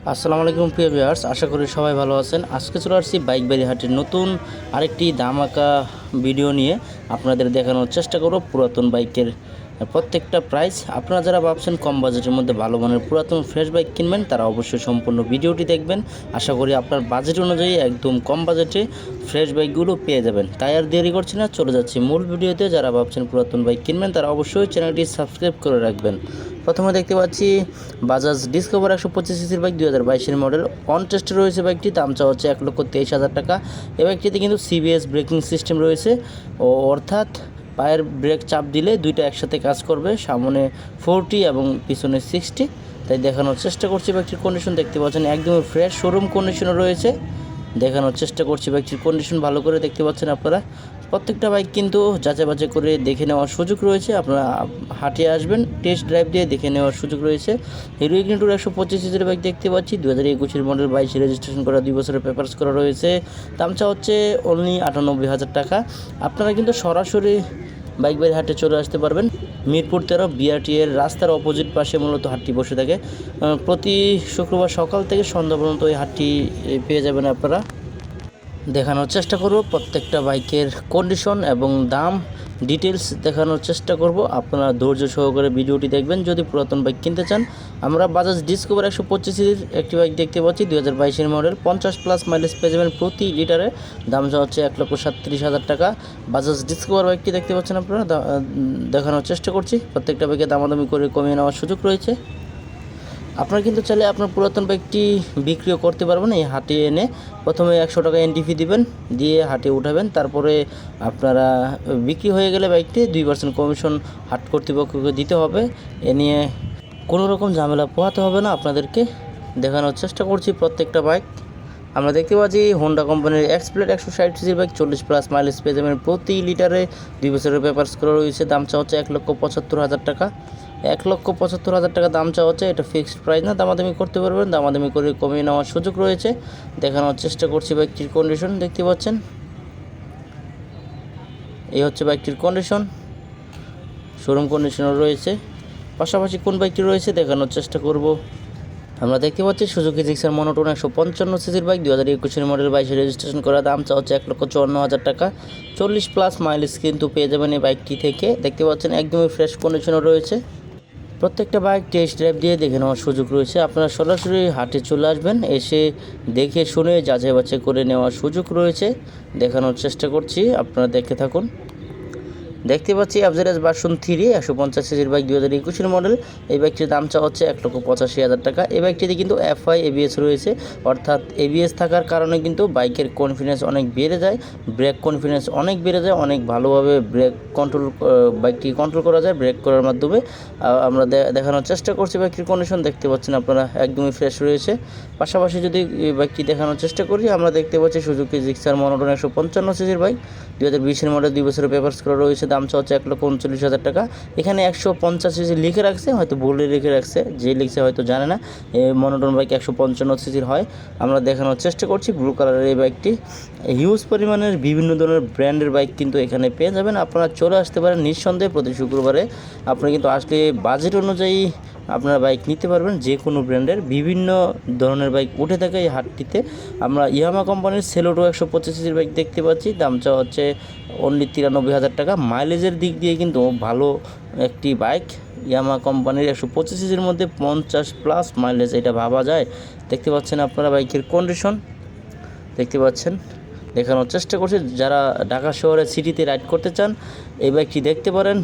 আসসালামু আলাইকুম প্রিয় ভিউয়ার্স, আশা করি সবাই ভালো আছেন। আজকে চলে আসছি বাইকবাড়ি হাটের নতুন আরেকটি ধামাকা ভিডিও নিয়ে আপনাদের দেখানোর চেষ্টা করব পুরাতন বাইকের প্রত্যেকটা প্রাইস। আপনারা যারা ভাবছেন কম বাজেটের মধ্যে ভালো মানের পুরাতন ফ্রেশ বাইক কিনবেন, তারা অবশ্যই সম্পূর্ণ ভিডিওটি দেখবেন। আশা করি আপনার বাজেট অনুযায়ী একদম কম বাজেটে ফ্রেশ বাইকগুলো পেয়ে যাবেন। তাই আর দেরি করছি না, চলে যাচ্ছি মূল ভিডিওতে। যারা ভাবছেন পুরাতন বাইক কিনবেন, তারা অবশ্যই চ্যানেলটি সাবস্ক্রাইব করে রাখবেন। প্রথমে দেখতে পাচ্ছি বাজাজ ডিসকভার 125 সিসির বাইক, 2022 মডেল। অন টেস্টে রয়েছে বাইকটি, দাম চাওয়া হচ্ছে 1,23,000 টাকা। এই বাইকটিতে কিন্তু সিবিএস ব্রেকিং সিস্টেম রয়েছে, অর্থাৎ পায়ের ব্রেক চাপ দিলে দুইটা একসাথে কাজ করবে, সামনে 40 এবং পিছনে 60। তাই দেখানোর চেষ্টা করছি। বাইকটির কন্ডিশন দেখতে পাচ্ছেন একদমই ফ্রেশ শোরুম কন্ডিশনে রয়েছে। দেখানোর চেষ্টা করছি বাইকটির কন্ডিশন ভালো করে দেখতে পাচ্ছেন আপনারা। প্রত্যেকটা বাইক কিন্তু যাচাই বাছাই করে দেখে নেওয়ার সুযোগ রয়েছে। আপনারা হাটে আসবেন, টেস্ট ড্রাইভ দিয়ে দেখে নেওয়ার সুযোগ রয়েছে। হিরো ইগনিটর 125 সিসির বাইক দেখতে পাচ্ছি, 2021 মডেল, 22 রেজিস্ট্রেশন করা, 2 বছরের পেপারস করা রয়েছে। দাম চা হচ্ছে অনলি 98,000 টাকা। আপনারা কিন্তু সরাসরি বাইকবাড়ি হাটে চলে আসতে পারবেন। মিরপুর 13 বিআরটি এর রাস্তার অপোজিট পাশে মূলত হাটটি বসে থাকে। প্রতি শুক্রবার সকাল থেকে সন্ধ্যা পর্যন্ত এই হাটটি পেয়ে যাবেন আপনারা। দেখানোর চেষ্টা করব প্রত্যেকটা বাইকের কন্ডিশন এবং দাম ডিটেলস দেখানোর চেষ্টা করব। আপনারা ধৈর্য সহকারে ভিডিওটি দেখবেন যদি পুরাতন বাইক কিনতে চান। আমরা বাজাজ ডিসকভার 125 সিসির একটি বাইক দেখতে পাচ্ছি, 2022 মডেল, 50+ মাইলেজ পেয়ে যাবেন প্রতি লিটারে। দাম যা হচ্ছে 1,37,000 টাকা। বাজাজ ডিসকভার বাইকটি দেখতে পাচ্ছেন আপনারা। দেখানোর চেষ্টা করছি। প্রত্যেকটা বাইকে দামাদামি করে কমিয়ে নেওয়ার সুযোগ রয়েছে। আপনারা কিন্তু চাইলে আপনার পুরাতন বাইকটি বিক্রিও করতে পারবেন। এই হাটে এনে প্রথমে 100 টাকা এন্ট্রি ফি দিবেন, দিয়ে হাটে উঠাবেন। তারপরে আপনারা বিক্রি হয়ে গেলে বাইকটি 2% কমিশন হাট কর্তৃপক্ষকে দিতে হবে। এ নিয়ে কোনো রকম ঝামেলা পোহাতে হবে না আপনাদেরকে। দেখানোর চেষ্টা করছি প্রত্যেকটা বাইক। আমরা দেখতে পাচ্ছি হোন্ডা কোম্পানির এক্সপ্লেড 160 সিসির বাইক, 40+ মাইলেজ পেয়ে যাবেন প্রতি লিটারে, 2 বছরের পেপারস করা রয়েছে। দাম চা হচ্ছে 1,75,000 টাকা। 1,75,000 টাকা দাম চা হচ্ছে। এটা ফিক্সড প্রাইস না, দামাদামি করতে পারবেন, দামাদামি করে কমিয়ে নেওয়ার সুযোগ রয়েছে। দেখানোর চেষ্টা করছি বাইকটির কন্ডিশন দেখতে পাচ্ছেন। এই হচ্ছে বাইকটির কন্ডিশন, শোরুম কন্ডিশনও রয়েছে। পাশাপাশি কোন বাইকটি রয়েছে দেখানোর চেষ্টা করব। আমরা দেখতে পাচ্ছি সুজুকি জিক্সার মনোটোন 155 সিসির বাইক, 2021 মডেল, 22 রেজিস্ট্রেশন করা। দাম চা হচ্ছে 1,54,000 টাকা। 40+ মাইলেজ কিন্তু পেয়ে যাবেন এই বাইকটি থেকে। দেখতে পাচ্ছেন একদমই ফ্রেশ কন্ডিশনও রয়েছে। প্রত্যেকটা বাইক টেস্ট ড্রাইভ দিয়ে দেখে নেওয়ার সুযোগ রয়েছে। আপনারা সরাসরি হাটে চলে আসবেন, এসে দেখে শুনে যাচাই বাছাই করে নেওয়ার সুযোগ রয়েছে। দেখানোর চেষ্টা করছি, আপনারা দেখে থাকুন। দেখতে পাচ্ছি অ্যাভারেজ ভার্সন 3 150 সিসির বাইক, 2021 মডেল। এই বাইকটির দাম চা হচ্ছে 1,85,000 টাকা। এই বাইকটিতে কিন্তু FI ABS রয়েছে, অর্থাৎ ABS থাকার কারণে কিন্তু বাইকের কনফিডেন্স অনেক বেড়ে যায়, ব্রেক কনফিডেন্স অনেক বেড়ে যায়, অনেক ভালোভাবে ব্রেক কন্ট্রোল বাইকটি কন্ট্রোল করা যায় ব্রেক করার মাধ্যমে। আমরা দেখানোর চেষ্টা করছি বাইকটির কন্ডিশন দেখতে পাচ্ছেন আপনারা একদমই ফ্রেশ রয়েছে। পাশাপাশি যদি বাইকটি দেখানোর চেষ্টা করি, আমরা দেখতে পাচ্ছি সুজুকি জিক্সার মনোটোন 155 সিসির বাইক, 2020 মডেল, 2 বছরের পেপারস করা রয়েছে। দাম চা হচ্ছে 1,39,000 টাকা। এখানে 150 সিসি লিখে রাখছে, হয়তো ভুলে লিখে রাখছে, যে লিখছে হয়তো জানে না। এই মনোটোন বাইক 155 সিসির হয়। আমরা দেখানোর চেষ্টা করছি ব্লু কালারের এই বাইকটি। হিউজ পরিমাণের বিভিন্ন ধরনের ব্র্যান্ডের বাইক কিন্তু এখানে পেয়ে যাবেন। আপনারা চলে আসতে পারেন নিঃসন্দেহে প্রতি শুক্রবারে। আপনি কিন্তু আসলে বাজেট অনুযায়ী আপনারা বাইক নিতে পারবেন। যে কোনো ব্র্যান্ডের বিভিন্ন ধরনের বাইক উঠে থাকে এই হাটটিতে। আমরা ইয়ামাহা কোম্পানির সেলোটো 125 সিসির বাইক দেখতে পাচ্ছি, দাম চা হচ্ছে অনলি 93,000 টাকা। মাইলেজের দিক দিয়ে কিন্তু ভালো একটি বাইক। ইয়ামাহা কোম্পানির 125 সিসির মধ্যে 50+ মাইলেজ, এটা ভাবা যায়। দেখতে পাচ্ছেন আপনারা বাইকের কন্ডিশন দেখতে পাচ্ছেন। দেখানোর চেষ্টা করছি, যারা ঢাকা শহরে সিটিতে রাইড করতে চান এই বাইকটি দেখতে পারেন,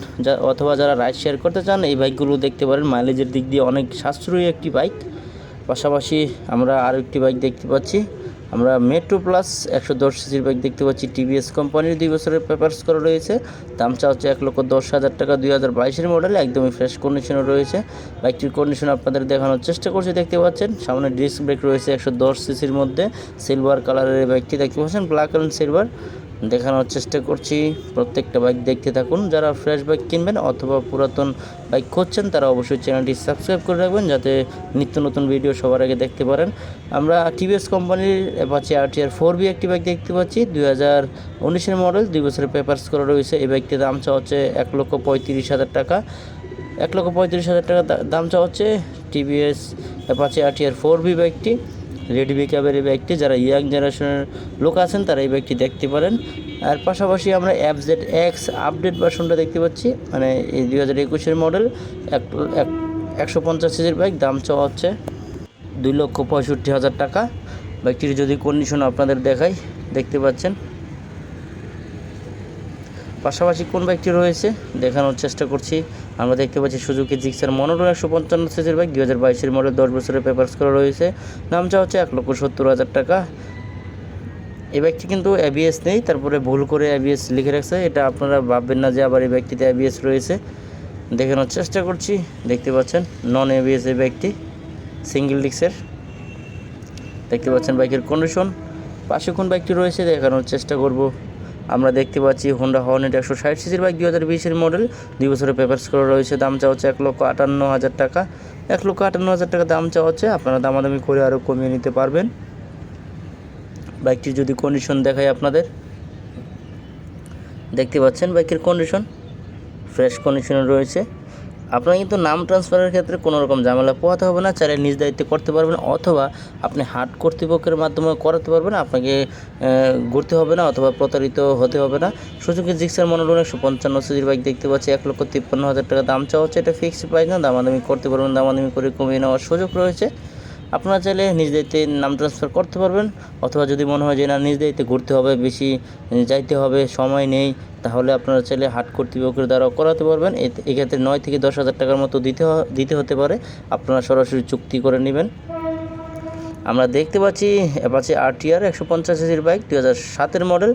অথবা যারা রাইড শেয়ার করতে চান এই বাইকগুলো দেখতে পারেন। মাইলেজের দিক দিয়ে অনেক সাশ্রয়ী একটি বাইক। পাশাপাশি আমরা আরও একটি বাইক দেখতে পাচ্ছি, আমরা মেট্রো প্লাস 110 সিসির বাইক দেখতে পাচ্ছি, টিভিএস কোম্পানির, 2 বছরের পেপারস করা রয়েছে। দাম চা হচ্ছে 1,10,000 টাকা। 2022 মডেল, একদমই ফ্রেশ কন্ডিশনে রয়েছে। বাইকটির কন্ডিশন আপনাদের দেখানোর চেষ্টা করছি দেখতে পাচ্ছেন। সামনে ডিস্ক ব্রেক রয়েছে 110 সিসির মধ্যে, সিলভার কালারের বাইকটি দেখতে পাচ্ছেন, ব্ল্যাক অ্যান্ড সিলভার। দেখানোর চেষ্টা করছি, প্রত্যেকটা বাইক দেখতে থাকুন। যারা ফ্রেশ বাইক কিনবেন অথবা পুরাতন বাইক খুঁজছেন, তারা অবশ্যই চ্যানেলটি সাবস্ক্রাইব করে রাখবেন, যাতে নিত্য নতুন ভিডিও সবার আগে দেখতে পারেন। আমরা টিভিএস কোম্পানির অ্যাপাচি RTR 4B একটি বাইক দেখতে পাচ্ছি, 2019 মডেল, 2 বছরের পেপারস করা রয়েছে। এই বাইকটির দাম চা হচ্ছে 1,35,000 টাকা। 1,35,000 টাকা দাম চাওয়া হচ্ছে। টিভিএস অ্যাপাচি RTR 4B বাইকটি রেড পিকআপের এই বাইকটি, যারা ইয়াং জেনারেশনের লোক আছেন তারা এই বাইকটি দেখতে পারেন। আর পাশাপাশি আমরা FZX আপডেট ভার্সনটা দেখতে পাচ্ছি, মানে এই 2021-এর মডেল 150 সিসির বাইক, দাম চাওয়া হচ্ছে 2,65,000 টাকা। বাইকটির যদি কন্ডিশন আপনাদের দেখাই, দেখতে পাচ্ছেন। পাশাপাশি কোন বাইকটি রয়েছে দেখানোর চেষ্টা করছি। আমরা দেখতে পাচ্ছি সুজুকি জিক্সার মনোটন 155 সিসির বাইক, 2022-এর মডেল, 10 বছরের পেপারস করা রয়েছে, দাম চাওয়া হচ্ছে 1,70,000 টাকা। এই বাইকটি কিন্তু ABS নেই, তারপরে ভুল করে ABS লিখে রাখছে, এটা আপনারা ভাববেন না যে আবার এই বাইকটিতে ABS রয়েছে। দেখানোর চেষ্টা করছি, দেখতে পাচ্ছেন নন ABS এই বাইকটি, সিঙ্গেল ডিস্কের। দেখতে পাচ্ছেন বাইকের কন্ডিশন। পাশে কোন বাইকটি রয়েছে দেখানোর চেষ্টা করব। আমরা দেখতে পাচ্ছি হোন্ডা হর্নেট 160 সিসির বাইক, 2020-এর মডেল, 2 বছরের পেপারস করা রয়েছে, দাম চাওয়া হচ্ছে 1,58,000 টাকা। 1,58,000 টাকা দাম চাওয়া হচ্ছে, আপনারা দামাদামি করে আরও কমিয়ে নিতে পারবেন। বাইকটির যদি কন্ডিশন দেখাই আপনাদের, দেখতে পাচ্ছেন বাইকের কন্ডিশন ফ্রেশ কন্ডিশনে রয়েছে। আপনারা কিন্তু নাম ট্রান্সফারের ক্ষেত্রে কোনো রকম ঝামেলা পোহাতে হবে না, চাইলে নিজ দায়িত্বে করতে পারবেন, অথবা আপনি হাট কর্তৃপক্ষের মাধ্যমে করাতে পারবেন, আপনাকে ঘুরতে হবে না অথবা প্রতারিত হতে হবে না। সুজুকি জিক্সার মনোটন 155 সিসির বাইক দেখতে পাচ্ছি, 1,53,000 টাকা দাম চাওয়া হচ্ছে। এটা ফিক্সড প্রাইস না, দামাদামি করতে পারবেন, দামাদামি করে কমিয়ে নেওয়ার সুযোগ রয়েছে। আপনারা চাইলে নিজ দায়িত্বে নাম ট্রান্সফার করতে পারবেন, অথবা যদি মনে হয় যে না নিজ দায়িত্বে ঘুরতে হবে, বেশি যাইতে হবে, সময় নেই, তাহলে আপনারা চাইলে হাট কর্তৃপক্ষের দ্বারা করাতে পারবেন। এক্ষেত্রে 9 থেকে 10,000 টাকার মতো দিতে হতে পারে, আপনারা সরাসরি চুক্তি করে নেবেন। আমরা দেখতে পাচ্ছি অ্যাপাচি RTR 150 সিসির বাইক, 2007-এর মডেল,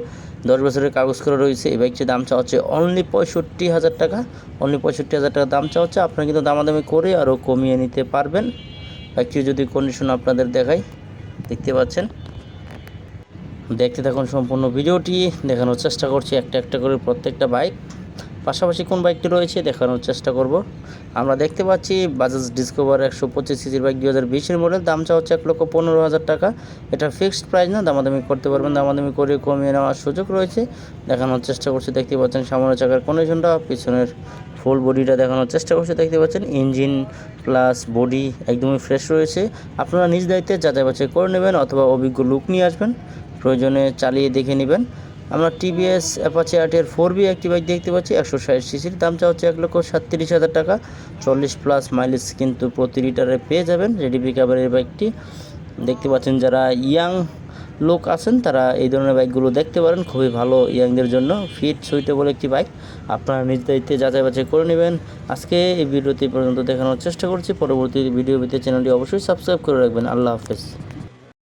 10 বছরের কাগজ করা রয়েছে। এই বাইকটির দাম চাওয়া হচ্ছে অনলি 65,000 টাকা। অনলি 65,000 টাকা দাম চাওয়া হচ্ছে, আপনারা কিন্তু দামাদামি করে আরও কমিয়ে নিতে পারবেন। বাইকটির যদি কন্ডিশন আপনাদের দেখাই, দেখতে পাচ্ছেন। দেখতে থাকুন সম্পূর্ণ ভিডিওটি, দেখানোর চেষ্টা করছি একটা একটা করে প্রত্যেকটা বাইক। পাশাপাশি কোন বাইকটি রয়েছে দেখানোর চেষ্টা করব। আমরা দেখতে পাচ্ছি বাজাজ ডিসকভার 125 সিসির বাইক, 2020-এর মডেল, দাম চাওয়া হচ্ছে 1,15,000 টাকা। এটা ফিক্সড প্রাইস না, দামাদামি করতে পারবেন, দামাদামি করে কমিয়ে নেওয়ার সুযোগ রয়েছে। দেখানোর চেষ্টা করছি, দেখতে পাচ্ছেন সামনের চাকার কন্ডিশনটা, পিছনের ফুল বডিটা দেখানোর চেষ্টা করছি। দেখতে পাচ্ছেন ইঞ্জিন প্লাস বডি একদমই ফ্রেশ রয়েছে। আপনারা নিজ দায়িত্বে যাচাই বাছাই করে নেবেন, অথবা অভিজ্ঞ লোক নিয়ে আসবেন, প্রয়োজনে চালিয়ে দেখে নেবেন। আমরা টিভিএস অ্যাপাচি RTR 4B একটি বাইক দেখতে পাচ্ছি, 160 সিসির, দাম চাওয়া হচ্ছে 1,37,000 টাকা। 40+ মাইলেজ কিন্তু প্রতি লিটারে পেয়ে যাবেন। রেডি পিকআপের এই বাইকটি দেখতে পাচ্ছেন, যারা ইয়াং লোক আছেন তারা এই ধরনের বাইকগুলো দেখতে পারেন, খুবই ভালো ইয়াংদের জন্য, ফিট সুইটেবল একটি বাইক। আপনারা নিজ দায়িত্বে যাচাই বাছাই করে নেবেন। আজকে এই ভিডিওটি পর্যন্ত দেখানোর চেষ্টা করছি, পরবর্তী ভিডিও পেতে চ্যানেলটি অবশ্যই সাবস্ক্রাইব করে রাখবেন। আল্লাহ হাফেজ।